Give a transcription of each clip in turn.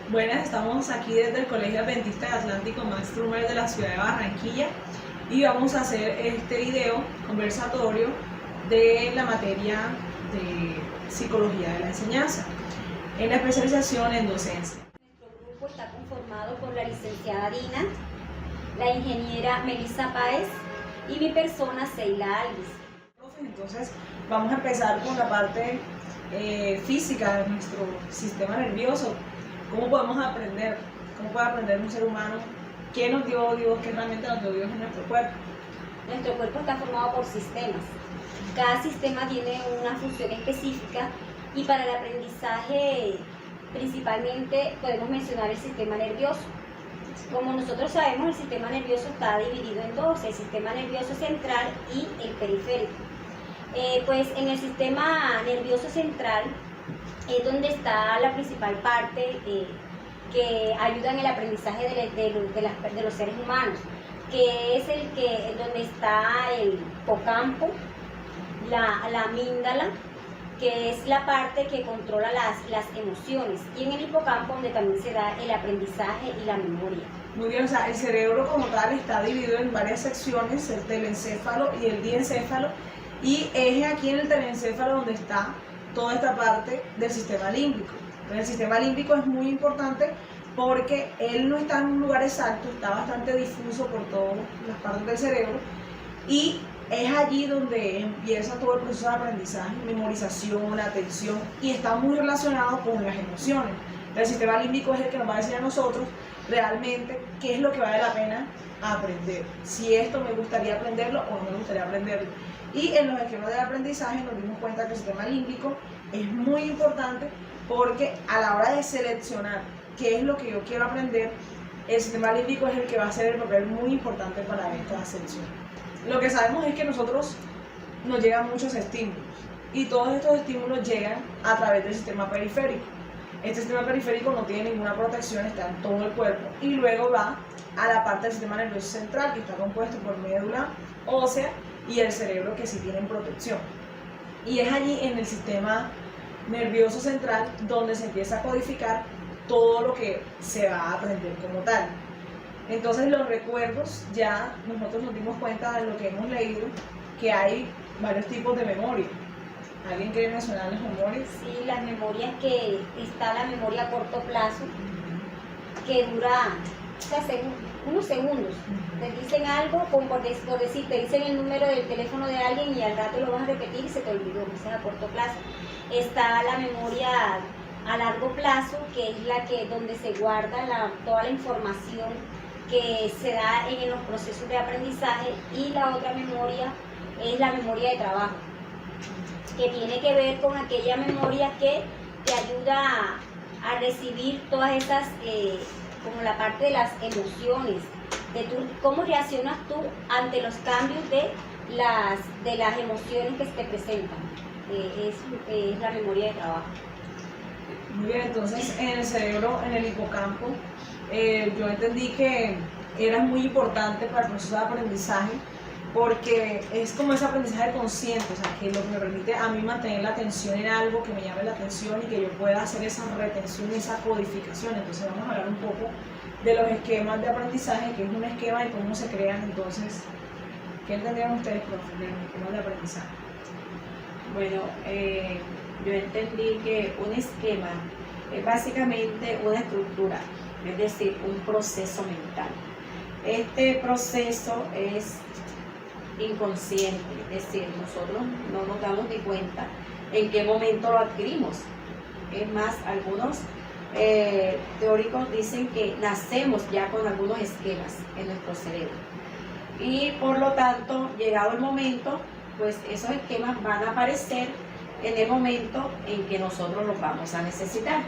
Buenas, estamos aquí desde el Colegio Adventista de Atlántico Max Trumer de la ciudad de Barranquilla y vamos a hacer este video conversatorio de la materia de Psicología de la Enseñanza en la especialización en docencia. Nuestro grupo está conformado por la licenciada Dina, la ingeniera Melissa Páez y mi persona Seila Alves. Entonces vamos a empezar con la parte física de nuestro sistema nervioso. ¿Cómo podemos aprender? ¿Cómo puede aprender un ser humano? ¿Qué nos dio Dios? ¿Qué realmente nos dio Dios en nuestro cuerpo? Nuestro cuerpo está formado por sistemas. Cada sistema tiene una función específica y para el aprendizaje principalmente podemos mencionar el sistema nervioso. Como nosotros sabemos, el sistema nervioso está dividido en dos, el sistema nervioso central y el periférico. Pues en el sistema nervioso central es donde está la principal parte que ayuda en el aprendizaje de los seres humanos, que es donde está el hipocampo, la amígdala, que es la parte que controla las emociones, y en el hipocampo donde también se da el aprendizaje y la memoria. Muy bien, o sea, el cerebro como tal está dividido en varias secciones, el telencéfalo y el diencéfalo, y es aquí en el telencéfalo donde está toda esta parte del sistema límbico. El sistema límbico es muy importante porque él no está en un lugar exacto, está bastante difuso por todas las partes del cerebro, y es allí donde empieza todo el proceso de aprendizaje, memorización, atención, y está muy relacionado con las emociones. El sistema límbico es el que nos va a decir a nosotros realmente qué es lo que vale la pena aprender, si esto me gustaría aprenderlo o no me gustaría aprenderlo. Y en los esquemas del aprendizaje nos dimos cuenta que el sistema límbico es muy importante porque a la hora de seleccionar qué es lo que yo quiero aprender, el sistema límbico es el que va a hacer el papel muy importante para esta selección. Lo que sabemos es que nosotros nos llegan muchos estímulos y todos estos estímulos llegan a través del sistema periférico. Este sistema periférico no tiene ninguna protección, está en todo el cuerpo, y luego va a la parte del sistema nervioso central, que está compuesto por médula ósea y el cerebro, que sí tienen protección. Y es allí en el sistema nervioso central donde se empieza a codificar todo lo que se va a aprender como tal. Entonces los recuerdos, ya nosotros nos dimos cuenta de lo que hemos leído, que hay varios tipos de memoria. ¿Alguien quiere mencionar las memorias? Sí, las memorias, que está la memoria a corto plazo, que dura unos segundos. Te dicen algo, por decir, te dicen el número del teléfono de alguien y al rato lo vas a repetir y se te olvidó, eso es a corto plazo. Está la memoria a largo plazo, que es donde se guarda toda la información que se da en los procesos de aprendizaje, y la otra memoria es la memoria de trabajo, que tiene que ver con aquella memoria que te ayuda a recibir todas esas, como la parte de las emociones, cómo reaccionas tú ante los cambios de las emociones que se te presentan. Es la memoria de trabajo. Muy bien, entonces en el cerebro, en el hipocampo, yo entendí que era muy importante para el proceso de aprendizaje, porque es como ese aprendizaje consciente, o sea, que lo que me permite a mí mantener la atención en algo que me llame la atención y que yo pueda hacer esa retención y esa codificación. Entonces vamos a hablar un poco de los esquemas de aprendizaje, que es un esquema y cómo se crean. Entonces, ¿qué entendieron ustedes, profe, de los esquemas de aprendizaje? Bueno, yo entendí que un esquema es básicamente una estructura, es decir, un proceso mental. Este proceso es inconsciente, es decir, nosotros no nos damos ni cuenta en qué momento lo adquirimos. Es más, algunos teóricos dicen que nacemos ya con algunos esquemas en nuestro cerebro, y por lo tanto, llegado el momento, pues esos esquemas van a aparecer en el momento en que nosotros los vamos a necesitar.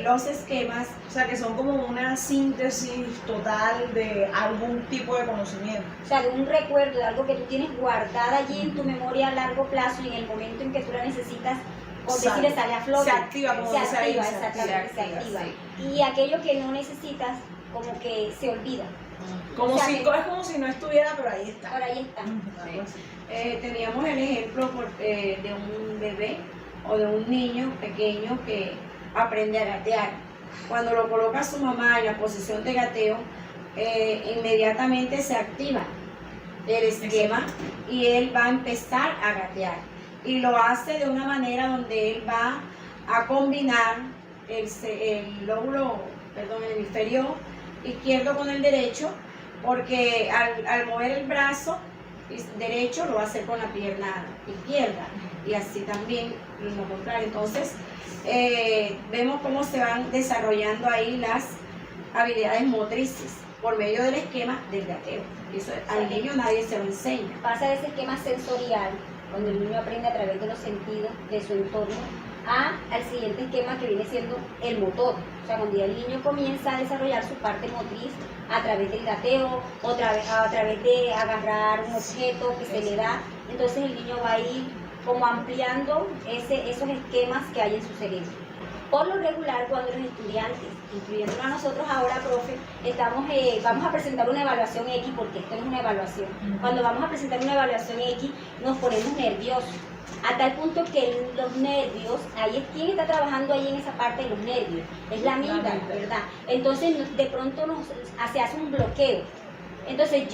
Los esquemas, o sea, que son como una síntesis total de algún tipo de conocimiento. O sea, de un recuerdo, de algo que tú tienes guardada allí en tu memoria a largo plazo, y en el momento en que tú la necesitas, por decirle, sale a flote. Se activa, como se dice activa, ahí, exactamente, se activa. Sí. Y aquello que no necesitas, como que se olvida. Como o sea, es como si no estuviera, pero ahí está. Por ahí está. Sí. Teníamos el ejemplo de un bebé o de un niño pequeño que aprende a gatear. Cuando lo coloca su mamá en la posición de gateo, inmediatamente se activa el esquema y él va a empezar a gatear. Y lo hace de una manera donde él va a combinar el hemisferio izquierdo con el derecho, porque al mover el brazo derecho lo va a hacer con la pierna izquierda y así también lo contrario. Entonces vemos cómo se van desarrollando ahí las habilidades motrices por medio del esquema del gateo. Eso al niño nadie se lo enseña. Pasa de ese esquema sensorial, cuando el niño aprende a través de los sentidos de su entorno, al siguiente esquema que viene siendo el motor. O sea, cuando ya el niño comienza a desarrollar su parte motriz a través del gateo, a través de agarrar un objeto que se le da, entonces el niño va a ir como ampliando esos esquemas que hay en su cerebro. Por lo regular, cuando los estudiantes, incluyéndonos a nosotros ahora, profe, vamos a presentar una evaluación X, porque esto no es una evaluación. Cuando vamos a presentar una evaluación X, nos ponemos nerviosos, a tal punto que los nervios, ¿quién está trabajando ahí en esa parte de los nervios? Es la amígdala, ¿verdad? Entonces, de pronto se hace un bloqueo. Entonces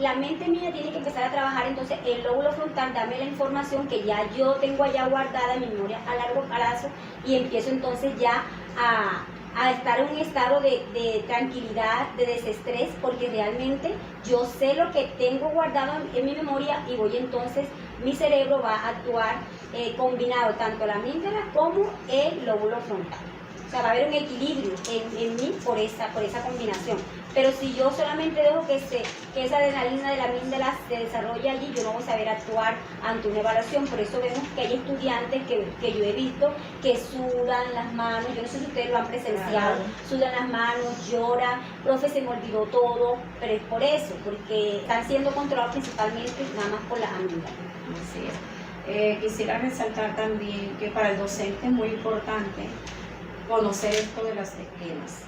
la mente mía tiene que empezar a trabajar, entonces el lóbulo frontal dame la información que ya yo tengo allá guardada en mi memoria a largo plazo y empiezo entonces ya a estar en un estado de tranquilidad, de desestrés, porque realmente yo sé lo que tengo guardado en mi memoria y voy entonces, mi cerebro va a actuar combinado tanto la amígdala como el lóbulo frontal. O sea, va a haber un equilibrio en mí por esa combinación. Pero si yo solamente dejo que esa adrenalina de la amígdala se desarrolle allí, yo no voy a saber actuar ante una evaluación. Por eso vemos que hay estudiantes que yo he visto que sudan las manos, yo no sé si ustedes lo han presenciado, sudan las manos, lloran, profe, se me olvidó todo, pero es por eso, porque están siendo controlados principalmente nada más por la amígdala. Así es. Quisiera resaltar también que para el docente es muy importante conocer esto de los esquemas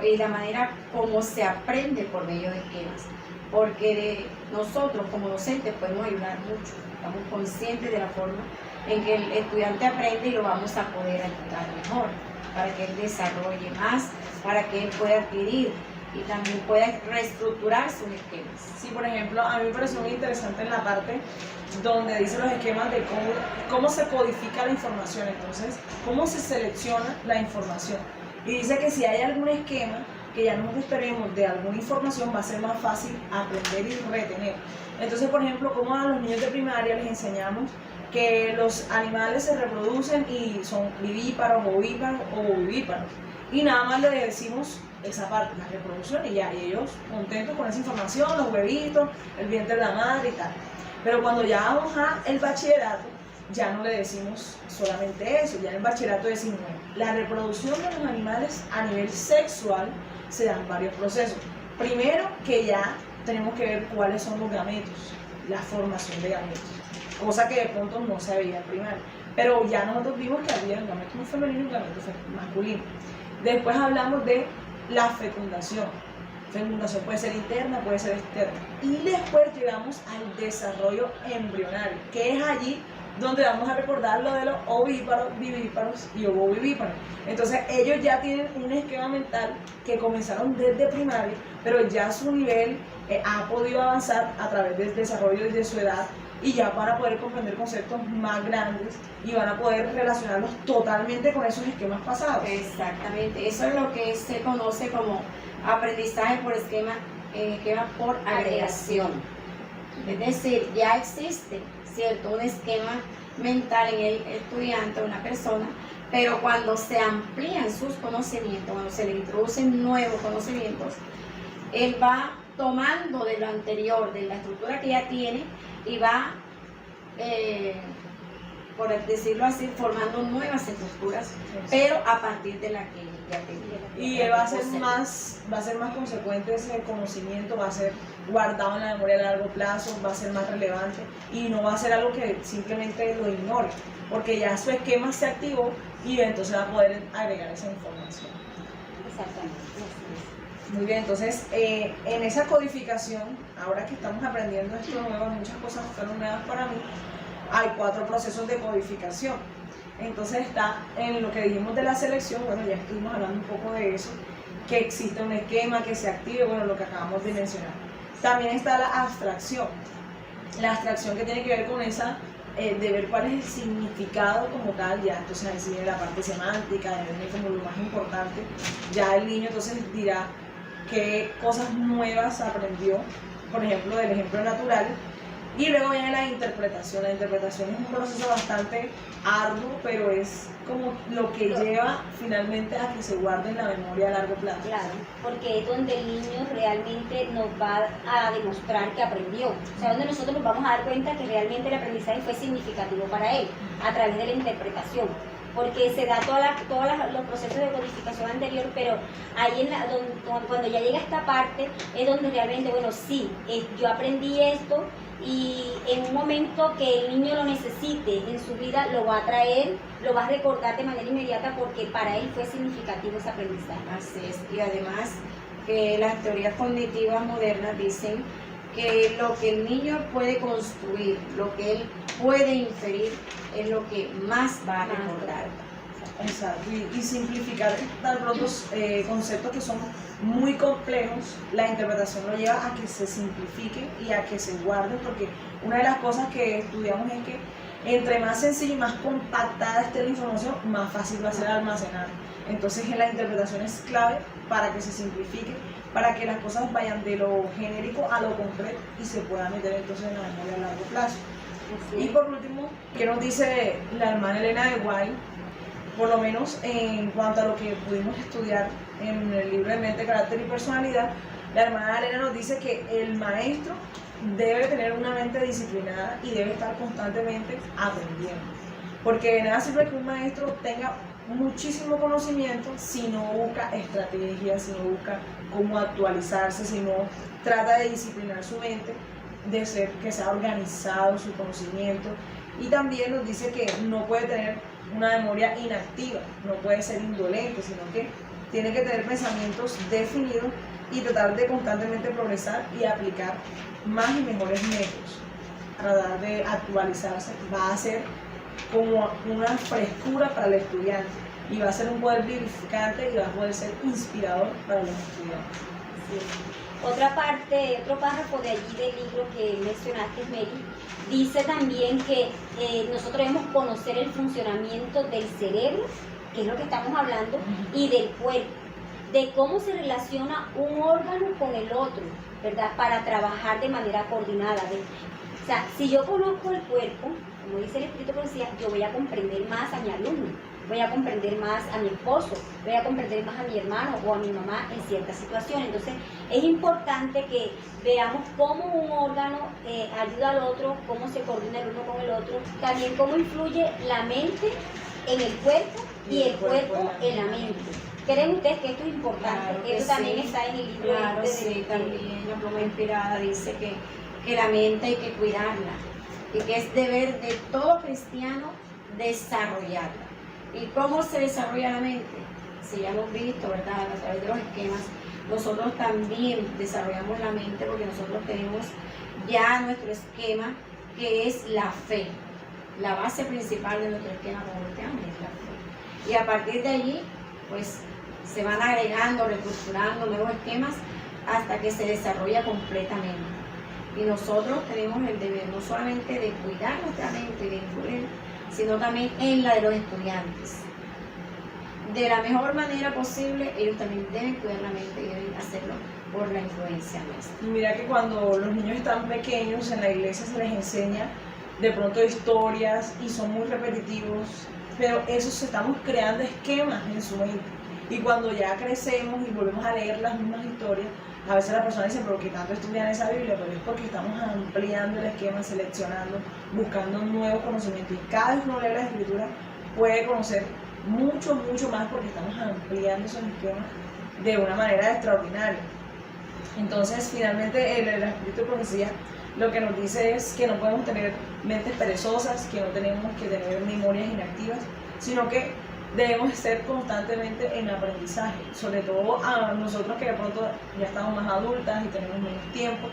y la manera como se aprende por medio de esquemas, porque nosotros como docentes podemos ayudar mucho, estamos conscientes de la forma en que el estudiante aprende y lo vamos a poder ayudar mejor, para que él desarrolle más, para que él pueda adquirir y también pueda reestructurar sus esquemas. Sí, por ejemplo, a mí me pareció muy interesante en la parte donde dice los esquemas de cómo se codifica la información, entonces, cómo se selecciona la información. Y dice que si hay algún esquema que ya nosotros tenemos de alguna información, va a ser más fácil aprender y retener. Entonces, por ejemplo, como a los niños de primaria les enseñamos que los animales se reproducen y son vivíparos, ovíparos o ovovivíparos. Y nada más les decimos esa parte, la reproducción, y ya, y ellos contentos con esa información, los huevitos, el vientre de la madre y tal. Pero cuando ya vamos al bachillerato, ya no le decimos solamente eso, ya en el bachillerato decimos, la reproducción de los animales a nivel sexual se dan varios procesos. Primero, que ya tenemos que ver cuáles son los gametos, la formación de gametos, cosa que de pronto no se veía en primaria. Pero ya nosotros vimos que había un gameto femenino y un gameto masculino. Después hablamos de la fecundación. Fecundación puede ser interna, puede ser externa. Y después llegamos al desarrollo embrionario, que es allí donde vamos a recordar lo de los ovíparos, vivíparos y ovovivíparos. Entonces ellos ya tienen un esquema mental que comenzaron desde primaria, pero ya su nivel ha podido avanzar a través del desarrollo y de su edad, y ya van a poder comprender conceptos más grandes y van a poder relacionarlos totalmente con esos esquemas pasados. Exactamente, eso es lo que se conoce como aprendizaje por esquema por agregación. Es decir, ya existe, ¿cierto?, un esquema mental en el estudiante o una persona, pero cuando se amplían sus conocimientos, cuando se le introducen nuevos conocimientos, él va tomando de lo anterior, de la estructura que ya tiene, y va, por decirlo así, formando nuevas estructuras, pero a partir de la que ya tenía. Y va a ser más consecuente ese conocimiento, va a ser guardado en la memoria a largo plazo, va a ser más relevante y no va a ser algo que simplemente lo ignore, porque ya su esquema se activó y entonces va a poder agregar esa información. Exactamente. Muy bien, entonces en esa codificación, ahora que estamos aprendiendo esto nuevo, muchas cosas fueron nuevas para mí, hay 4 procesos de codificación. Entonces está en lo que dijimos de la selección, bueno, ya estuvimos hablando un poco de eso, que existe un esquema que se active, bueno, lo que acabamos de mencionar. También está la abstracción que tiene que ver con esa, de ver cuál es el significado como tal, ya entonces ahí sí viene la parte semántica, de ver como lo más importante, ya el niño entonces dirá qué cosas nuevas aprendió, por ejemplo, del ejemplo natural. Y luego viene la interpretación. La interpretación es un proceso bastante arduo, pero es como lo que lleva finalmente a que se guarde en la memoria a largo plazo. Claro, porque es donde el niño realmente nos va a demostrar que aprendió. O sea, donde nosotros nos vamos a dar cuenta que realmente el aprendizaje fue significativo para él, a través de la interpretación. Porque se da todos los procesos de codificación anterior, pero ahí cuando ya llega esta parte es donde realmente, bueno, sí, yo aprendí esto, y en un momento que el niño lo necesite en su vida lo va a traer, lo va a recordar de manera inmediata porque para él fue significativo ese aprendizaje. Así es, y además que las teorías cognitivas modernas dicen que lo que el niño puede construir, lo que él puede inferir, es lo que más va a recordar. Exacto, y simplificar tal pronto conceptos que son muy complejos, la interpretación lo lleva a que se simplifique y a que se guarden, porque una de las cosas que estudiamos es que entre más sencillo y más compactada esté la información, más fácil va a ser almacenar. Entonces la interpretación es clave para que se simplifique, para que las cosas vayan de lo genérico a lo concreto y se pueda meter entonces en la memoria a largo plazo. Y por último, ¿qué nos dice la hermana Elena de White? Por lo menos en cuanto a lo que pudimos estudiar en el libro de Mente, Carácter y Personalidad, la hermana Elena nos dice que el maestro debe tener una mente disciplinada y debe estar constantemente aprendiendo. Porque de nada sirve que un maestro tenga muchísimo conocimiento si no busca estrategias, si no busca cómo actualizarse, si no trata de disciplinar su mente, que sea organizado su conocimiento. Y también nos dice que no puede tener una memoria inactiva, no puede ser indolente, sino que tiene que tener pensamientos definidos y tratar de constantemente progresar y aplicar más y mejores métodos, tratar de actualizarse. Va a ser como una frescura para el estudiante y va a ser un poder vivificante y va a poder ser inspirador para los estudiantes. Sí. Otra parte, otro párrafo de allí del libro que mencionaste, Mary, dice también que nosotros debemos conocer el funcionamiento del cerebro, que es lo que estamos hablando, y del cuerpo, de cómo se relaciona un órgano con el otro, ¿verdad? Para trabajar de manera coordinada. O sea, si yo conozco el cuerpo, como dice el Espíritu Profecía, yo voy a comprender más a mi alumno, voy a comprender más a mi esposo, voy a comprender más a mi hermano o a mi mamá en ciertas situaciones. Entonces, es importante que veamos cómo un órgano ayuda al otro, cómo se coordina el uno con el otro, también cómo influye la mente en el cuerpo y el cuerpo en la mente. ¿Creen ustedes que esto es importante? Claro que Esto también sí. está en el libro. Claro, sí, también la pluma inspirada dice que la mente hay que cuidarla y que es deber de todo cristiano desarrollarla. ¿Y cómo se desarrolla la mente? Si ya hemos visto, ¿verdad? A través de los esquemas, nosotros también desarrollamos la mente porque nosotros tenemos ya nuestro esquema, que es la fe. La base principal de nuestro esquema como cristianos es la fe. Y a partir de allí, pues, se van agregando, reestructurando nuevos esquemas hasta que se desarrolla completamente. Y nosotros tenemos el deber no solamente de cuidar nuestra mente y de influir, sino también en la de los estudiantes. De la mejor manera posible, ellos también deben cuidar la mente y deben hacerlo por la influencia nuestra. Y mira que cuando los niños están pequeños en la iglesia se les enseña de pronto historias y son muy repetitivos, pero esos estamos creando esquemas en su mente. Y cuando ya crecemos y volvemos a leer las mismas historias, a veces la persona dice, pero ¿qué tanto estudian esa Biblia? Pero es porque estamos ampliando el esquema, seleccionando, buscando nuevos conocimientos. Y cada vez que uno lee la escritura puede conocer mucho, mucho más porque estamos ampliando esos esquemas de una manera extraordinaria. Entonces, finalmente, el Espíritu de Profecía lo que nos dice es que no podemos tener mentes perezosas, que no tenemos que tener memorias inactivas, sino que debemos estar constantemente en aprendizaje, sobre todo a nosotros que de pronto ya estamos más adultas y tenemos menos tiempo.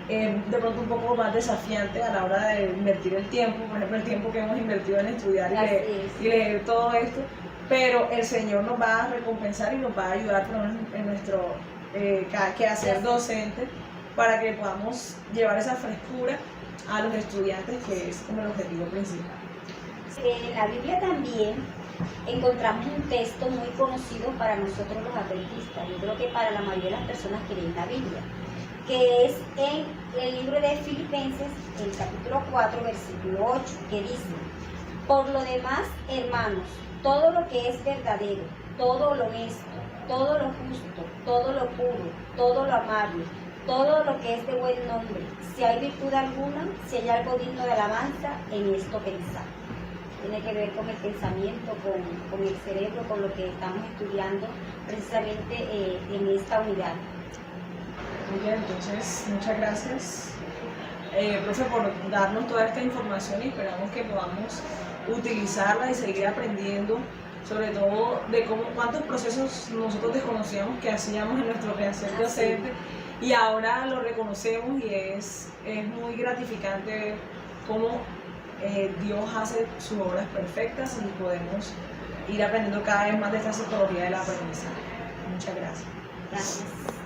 de pronto un poco más desafiante a la hora de invertir el tiempo, por ejemplo el tiempo que hemos invertido en estudiar y leer todo esto, pero el Señor nos va a recompensar y nos va a ayudar en nuestro quehacer docente para que podamos llevar esa frescura a los estudiantes, que es como el objetivo principal. En la Biblia también encontramos un texto muy conocido para nosotros los adventistas, yo creo que para la mayoría de las personas que leen la Biblia, que es en el libro de Filipenses, el capítulo 4, versículo 8, que dice: por lo demás, hermanos, todo lo que es verdadero, todo lo honesto, todo lo justo, todo lo puro, todo lo amable, todo lo que es de buen nombre, si hay virtud alguna, si hay algo digno de alabanza, en esto pensar. Tiene que ver con el pensamiento, con el cerebro, con lo que estamos estudiando precisamente en esta unidad. Muy bien, entonces muchas gracias, profe, por darnos toda esta información y esperamos que podamos utilizarla y seguir aprendiendo, sobre todo de cuántos procesos nosotros desconocíamos que hacíamos en nuestro quehacer docente y ahora lo reconocemos y es muy gratificante ver cómo Dios hace sus obras perfectas y podemos ir aprendiendo cada vez más de esta psicología del aprendizaje. Muchas gracias. Gracias.